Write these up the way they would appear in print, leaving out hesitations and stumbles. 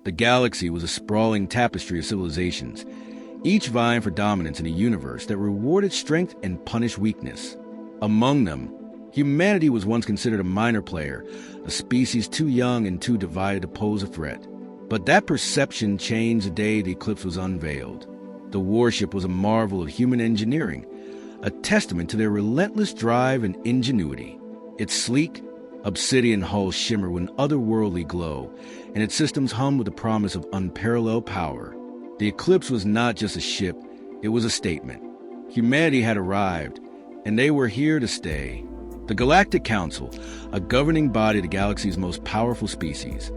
The galaxy was a sprawling tapestry of civilizations, each vying for dominance in a universe that rewarded strength and punished weakness. Among them, humanity was once considered a minor player, a species too young and too divided to pose a threat. But that perception changed the day the eclipse was unveiled. The Warship was a marvel of human engineering, a testament to their relentless drive and ingenuity. Its sleek, obsidian hull shimmered with an otherworldly glow, and its systems hummed with the promise of unparalleled power. The eclipse was not just a ship, it was a statement. Humanity had arrived, and they were here to stay. The Galactic Council, a governing body of the galaxy's most powerful species,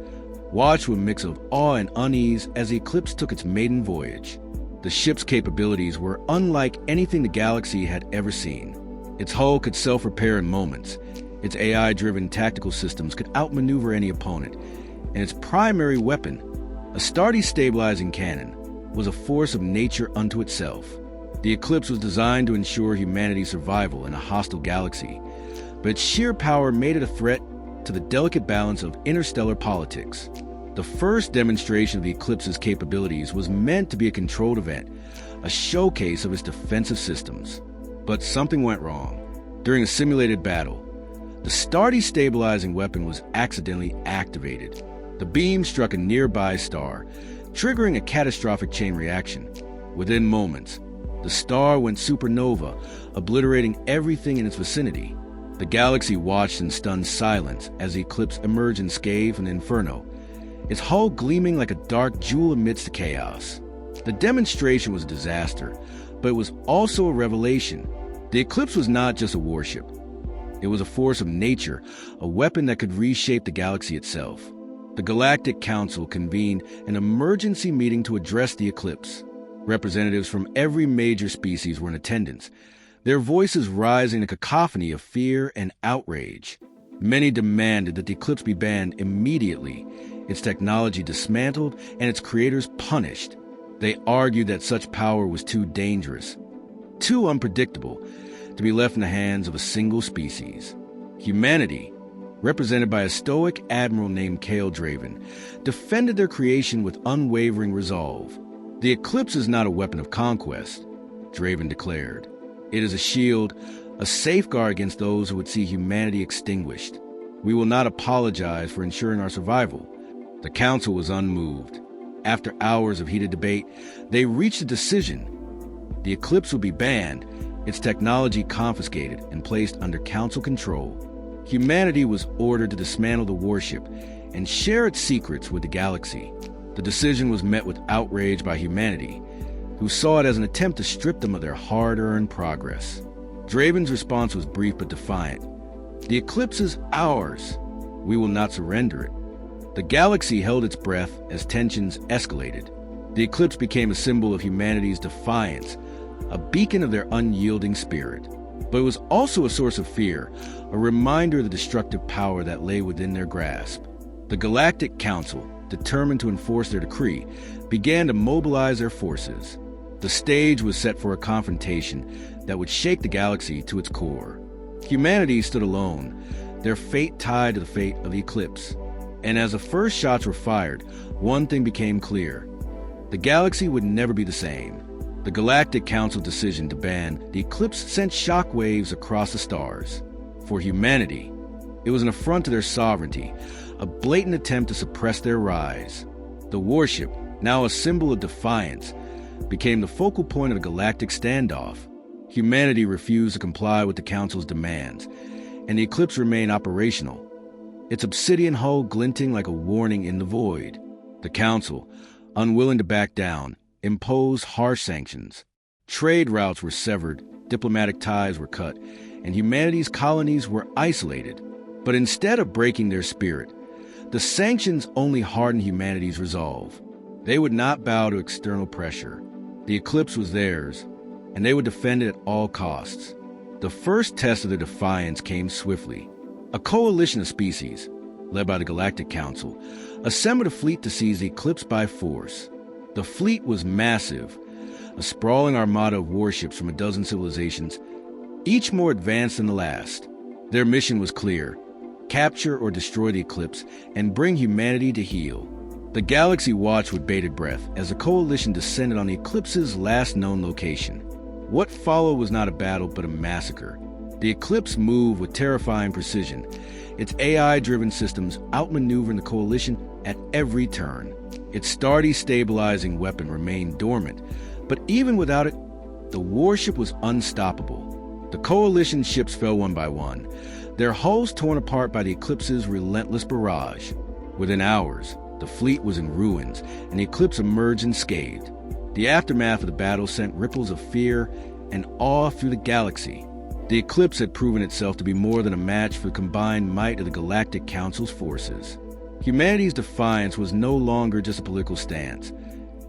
watched with a mix of awe and unease as the eclipse took its maiden voyage. The ship's capabilities were unlike anything the galaxy had ever seen. Its hull could self-repair in moments, its AI-driven tactical systems could outmaneuver any opponent, and its primary weapon, a stabilizing cannon, was a force of nature unto itself. The eclipse was designed to ensure humanity's survival in a hostile galaxy, but its sheer power made it a threat to the delicate balance of interstellar politics. The first demonstration of the eclipse's capabilities was meant to be a controlled event, a showcase of its defensive systems. But something went wrong. During a simulated battle, the stabilizing weapon was accidentally activated. The beam struck a nearby star, triggering a catastrophic chain reaction. Within moments, the star went supernova, obliterating everything in its vicinity. The galaxy watched in stunned silence as the eclipse emerged unscathed from the inferno, its hull gleaming like a dark jewel amidst the chaos. The demonstration was a disaster, but it was also a revelation. The eclipse was not just a warship. It was a force of nature, a weapon that could reshape the galaxy itself. The Galactic Council convened an emergency meeting to address the eclipse. Representatives from every major species were in attendance, their voices rising in a cacophony of fear and outrage. Many demanded that the eclipse be banned immediately, its technology dismantled, and its creators punished. They argued that such power was too dangerous, too unpredictable, to be left in the hands of a single species. Humanity, represented by a stoic admiral named Kale Draven, defended their creation with unwavering resolve. The eclipse is not a weapon of conquest, Draven declared. It is a shield, a safeguard against those who would see humanity extinguished. We will not apologize for ensuring our survival. The council was unmoved. After hours of heated debate, they reached a decision. The eclipse would be banned, its technology confiscated and placed under council control. Humanity was ordered to dismantle the warship and share its secrets with the galaxy. The decision was met with outrage by humanity, who saw it as an attempt to strip them of their hard-earned progress. Draven's response was brief but defiant. The eclipse is ours. We will not surrender it. The galaxy held its breath as tensions escalated. The eclipse became a symbol of humanity's defiance, a beacon of their unyielding spirit. But it was also a source of fear, a reminder of the destructive power that lay within their grasp. The Galactic Council, determined to enforce their decree, began to mobilize their forces. The stage was set for a confrontation that would shake the galaxy to its core. Humanity stood alone, their fate tied to the fate of the eclipse. And as the first shots were fired, one thing became clear. The galaxy would never be the same. The Galactic Council decision to ban the eclipse sent shockwaves across the stars. For humanity, it was an affront to their sovereignty, a blatant attempt to suppress their rise. The warship, now a symbol of defiance, became the focal point of the galactic standoff. Humanity refused to comply with the Council's demands, and the eclipse remained operational, its obsidian hull glinting like a warning in the void. The Council, unwilling to back down, imposed harsh sanctions. Trade routes were severed, diplomatic ties were cut, and humanity's colonies were isolated. But instead of breaking their spirit, the sanctions only hardened humanity's resolve. They would not bow to external pressure. The eclipse was theirs, and they would defend it at all costs. The first test of their defiance came swiftly. A coalition of species, led by the Galactic Council, assembled a fleet to seize the eclipse by force. The fleet was massive, a sprawling armada of warships from a dozen civilizations, each more advanced than the last. Their mission was clear: capture or destroy the eclipse and bring humanity to heel. The galaxy watched with bated breath as the coalition descended on the Eclipse's last known location. What followed was not a battle but a massacre. The Eclipse moved with terrifying precision, its AI-driven systems outmaneuvering the coalition at every turn. Its star-destabilizing weapon remained dormant, but even without it, the warship was unstoppable. The coalition ships fell one by one, their hulls torn apart by the Eclipse's relentless barrage. Within hours, the fleet was in ruins, and the Eclipse emerged unscathed. The aftermath of the battle sent ripples of fear and awe through the galaxy. The Eclipse had proven itself to be more than a match for the combined might of the Galactic Council's forces. Humanity's defiance was no longer just a political stance.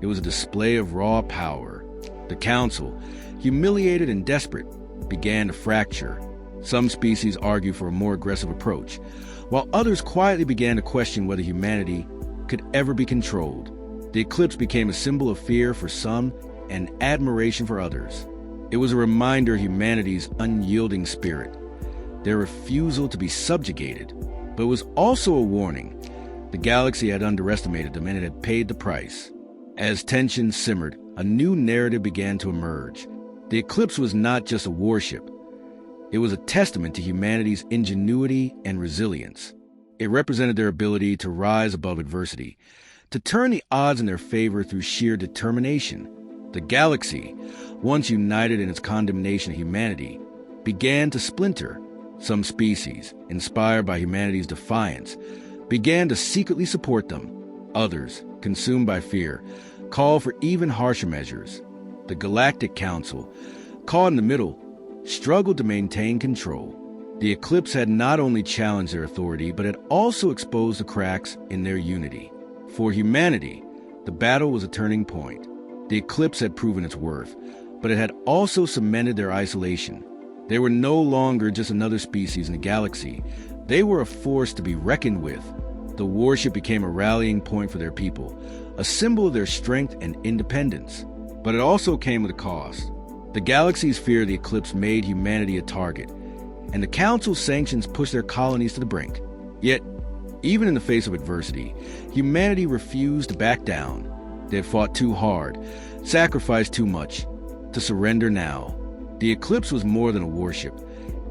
It was a display of raw power. The Council, humiliated and desperate, began to fracture. Some species argued for a more aggressive approach, while others quietly began to question whether humanity could ever be controlled. The Eclipse became a symbol of fear for some and admiration for others. It was a reminder of humanity's unyielding spirit, their refusal to be subjugated, but it was also a warning. The galaxy had underestimated them and it had paid the price. As tensions simmered, a new narrative began to emerge. The Eclipse was not just a warship. It was a testament to humanity's ingenuity and resilience. It represented their ability to rise above adversity, to turn the odds in their favor through sheer determination. The galaxy, once united in its condemnation of humanity, began to splinter. Some species, inspired by humanity's defiance, began to secretly support them. Others, consumed by fear, called for even harsher measures. The Galactic Council, caught in the middle, struggled to maintain control. The Eclipse had not only challenged their authority, but had also exposed the cracks in their unity. For humanity, the battle was a turning point. The Eclipse had proven its worth, but it had also cemented their isolation. They were no longer just another species in the galaxy. They were a force to be reckoned with. The warship became a rallying point for their people, a symbol of their strength and independence. But it also came with a cost. The galaxy's fear of the Eclipse made humanity a target, and the Council's sanctions pushed their colonies to the brink. Yet, even in the face of adversity, humanity refused to back down. They had fought too hard, sacrificed too much, to surrender now. The Eclipse was more than a warship.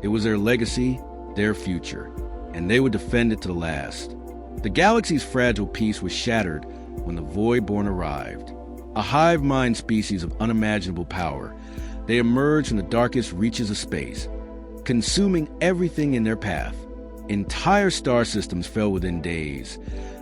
It was their legacy, their future, and they would defend it to the last. The galaxy's fragile peace was shattered when the Voidborn arrived. A hive-mind species of unimaginable power, they emerged from the darkest reaches of space, consuming everything in their path. Entire star systems fell within days,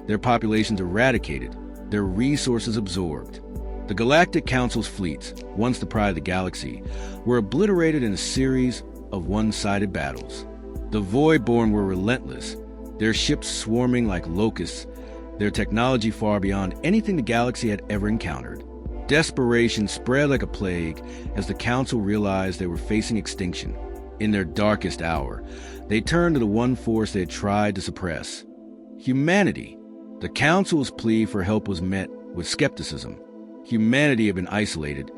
their populations eradicated, their resources absorbed. The Galactic Council's fleets, once the pride of the galaxy, were obliterated in a series of one-sided battles. The Voidborn were relentless, their ships swarming like locusts, their technology far beyond anything the galaxy had ever encountered. Desperation spread like a plague as the Council realized they were facing extinction. In their darkest hour, they turned to the one force they had tried to suppress: humanity. The Council's plea for help was met with skepticism. Humanity had been isolated,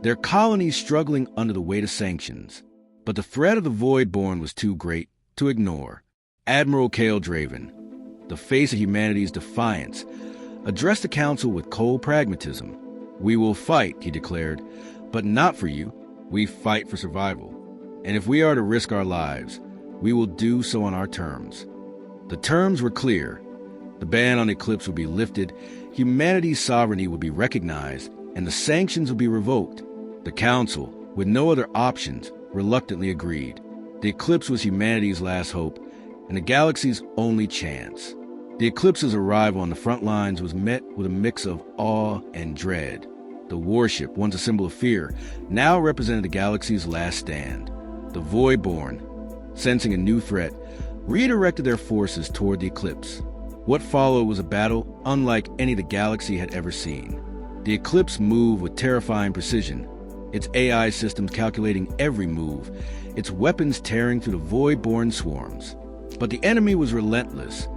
their colonies struggling under the weight of sanctions. But the threat of the Voidborn was too great to ignore. Admiral Kale Draven, the face of humanity's defiance, addressed the Council with cold pragmatism. "We will fight," he declared, "but not for you. We fight for survival. And if we are to risk our lives, we will do so on our terms." The terms were clear. The ban on the Eclipse would be lifted, humanity's sovereignty would be recognized, and the sanctions would be revoked. The Council, with no other options, reluctantly agreed. The Eclipse was humanity's last hope, and the galaxy's only chance. The Eclipse's arrival on the front lines was met with a mix of awe and dread. The warship, once a symbol of fear, now represented the galaxy's last stand. The Voidborn, sensing a new threat, redirected their forces toward the Eclipse. What followed was a battle unlike any the galaxy had ever seen. The Eclipse moved with terrifying precision, its AI systems calculating every move, its weapons tearing through the Voidborn swarms. But the enemy was relentless,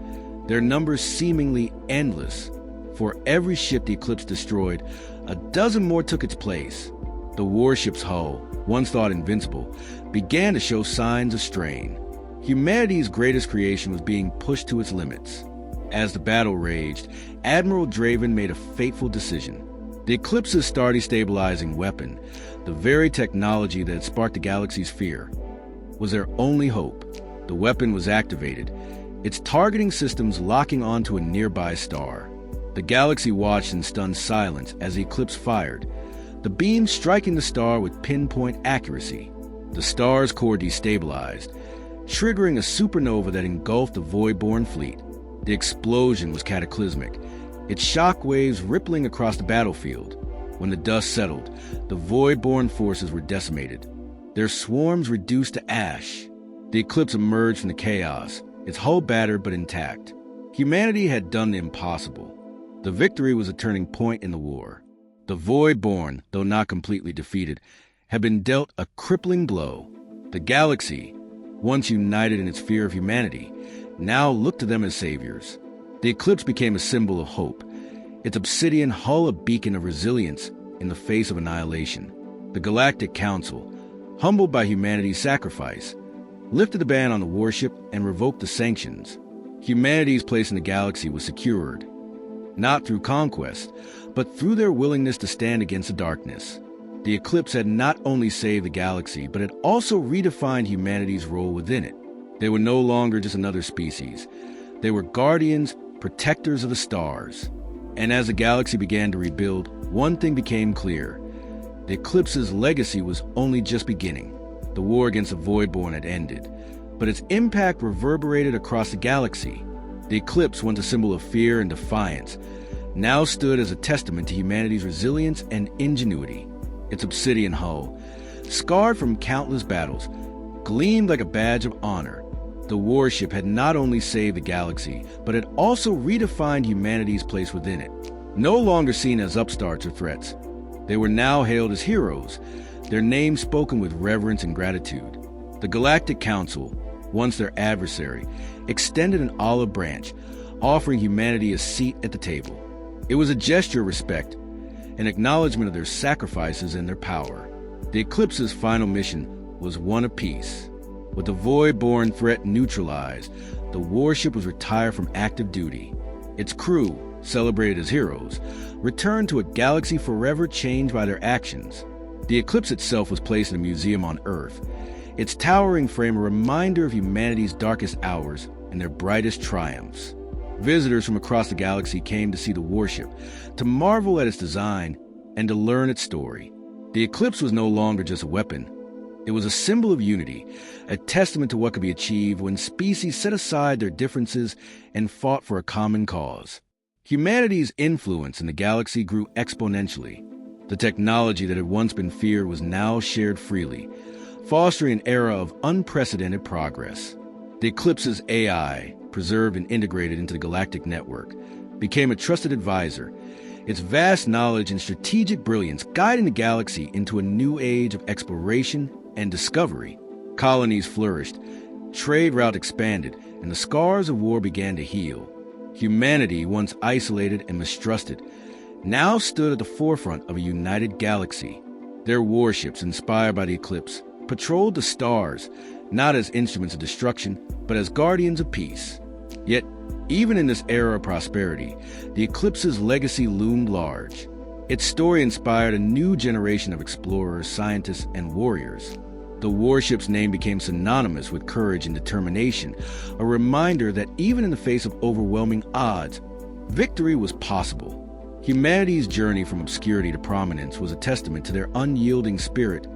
their numbers seemingly endless. For every ship the Eclipse destroyed, a dozen more took its place. The warship's hull, once thought invincible, began to show signs of strain. Humanity's greatest creation was being pushed to its limits. As the battle raged, Admiral Draven made a fateful decision. The Eclipse's star-destabilizing weapon, the very technology that had sparked the galaxy's fear, was their only hope. The weapon was activated, its targeting systems locking onto a nearby star. The galaxy watched in stunned silence as the Eclipse fired, the beam striking the star with pinpoint accuracy. The star's core destabilized, triggering a supernova that engulfed the Void-born fleet. The explosion was cataclysmic, its shock waves rippling across the battlefield. When the dust settled, the Void-born forces were decimated, their swarms reduced to ash. The Eclipse emerged from the chaos, its hull battered but intact. Humanity had done the impossible. The victory was a turning point in the war. The Void-born, though not completely defeated, had been dealt a crippling blow. The galaxy, once united in its fear of humanity, now looked to them as saviors. The Eclipse became a symbol of hope, its obsidian hull a beacon of resilience in the face of annihilation. The Galactic Council, humbled by humanity's sacrifice, lifted the ban on the Warship and revoked the sanctions. Humanity's place in the galaxy was secured, not through conquest, but through their willingness to stand against the darkness. The Eclipse had not only saved the galaxy, but had also redefined humanity's role within it. They were no longer just another species. They were guardians, protectors of the stars. And as the galaxy began to rebuild, one thing became clear. The Eclipse's legacy was only just beginning. The war against the Void-born had ended, but its impact reverberated across the galaxy. The Eclipse, once a symbol of fear and defiance, now stood as a testament to humanity's resilience and ingenuity. Its obsidian hull, scarred from countless battles, gleamed like a badge of honor. The Warship had not only saved the galaxy, but had also redefined humanity's place within it. No longer seen as upstarts or threats, they were now hailed as heroes, their names spoken with reverence and gratitude. The Galactic Council, once their adversary, extended an olive branch, offering humanity a seat at the table. It was a gesture of respect, an acknowledgement of their sacrifices and their power. The Eclipse's final mission was one of peace. With the Void-born threat neutralized, the Warship was retired from active duty. Its crew, celebrated as heroes, returned to a galaxy forever changed by their actions. The Eclipse itself was placed in a museum on Earth, its towering frame a reminder of humanity's darkest hours and their brightest triumphs. Visitors from across the galaxy came to see the Warship, to marvel at its design, and to learn its story. The Eclipse was no longer just a weapon. It was a symbol of unity, a testament to what could be achieved when species set aside their differences and fought for a common cause. Humanity's influence in the galaxy grew exponentially. The technology that had once been feared was now shared freely, fostering an era of unprecedented progress. The Eclipse's AI, preserved and integrated into the galactic network, became a trusted advisor, its vast knowledge and strategic brilliance guiding the galaxy into a new age of exploration and discovery. Colonies flourished, trade routes expanded, and the scars of war began to heal. Humanity, once isolated and mistrusted, now stood at the forefront of a united galaxy. Their warships, inspired by the Eclipse, patrolled the stars, not as instruments of destruction, but as guardians of peace. Yet, even in this era of prosperity, the Eclipse's legacy loomed large. Its story inspired a new generation of explorers, scientists, and warriors. The Warship's name became synonymous with courage and determination, a reminder that even in the face of overwhelming odds, victory was possible. Humanity's journey from obscurity to prominence was a testament to their unyielding spirit,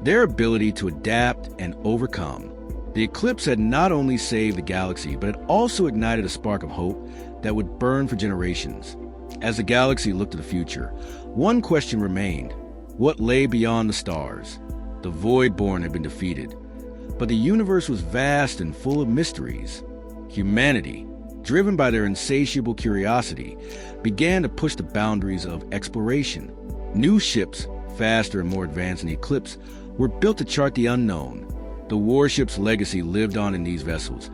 their ability to adapt and overcome. The Eclipse had not only saved the galaxy, but it also ignited a spark of hope that would burn for generations. As the galaxy looked to the future, one question remained: what lay beyond the stars? The Void-born had been defeated, but the universe was vast and full of mysteries. Humanity, driven by their insatiable curiosity, began to push the boundaries of exploration. New ships, faster and more advanced than the Eclipse, were built to chart the unknown. The Warship's legacy lived on in these vessels,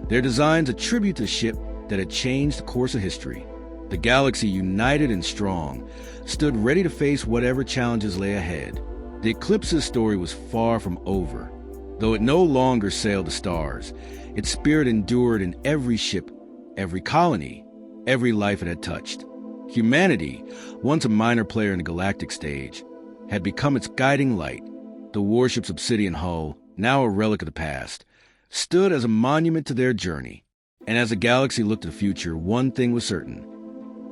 their designs a tribute to the ship that had changed the course of history. The galaxy, united and strong, stood ready to face whatever challenges lay ahead. The Eclipse's story was far from over. Though it no longer sailed the stars, its spirit endured in every ship, every colony, every life it had touched. Humanity, once a minor player in the galactic stage, had become its guiding light. The warship's obsidian hull, now a relic of the past, stood as a monument to their journey. And as the galaxy looked to the future, one thing was certain.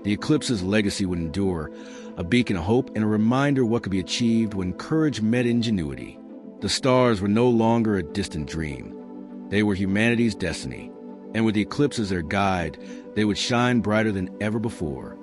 The Eclipse's legacy would endure, a beacon of hope and a reminder of what could be achieved when courage met ingenuity. The stars were no longer a distant dream. They were humanity's destiny, and with the Eclipse as their guide, they would shine brighter than ever before.